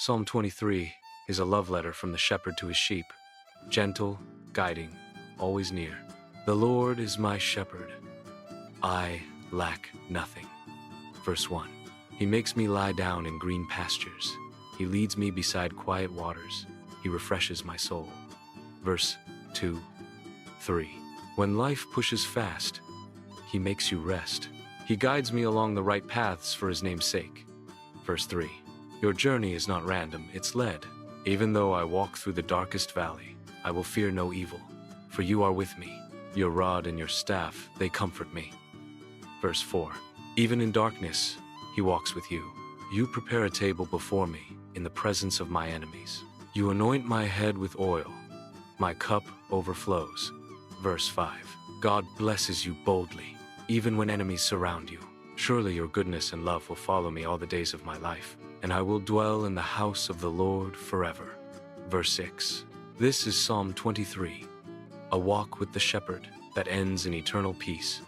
Psalm 23 is a love letter from the shepherd to his sheep, gentle, guiding, always near. The Lord is my shepherd. I lack nothing. Verse 1. He makes me lie down in green pastures. He leads me beside quiet waters. He refreshes my soul. Verse 2, 3. When life pushes fast, He makes you rest. He guides me along the right paths for His name's sake. Verse 3. Your journey is not random, it's led. Even though I walk through the darkest valley, I will fear no evil, for You are with me. Your rod and Your staff, they comfort me. Verse 4. Even in darkness, He walks with You. You prepare a table before me in the presence of my enemies. You anoint my head with oil. My cup overflows. Verse 5. God blesses you boldly, even when enemies surround you. Surely Your goodness and love will follow me all the days of my life, and I will dwell in the house of the Lord forever. Verse 6. This is Psalm 23, a walk with the shepherd that ends in eternal peace.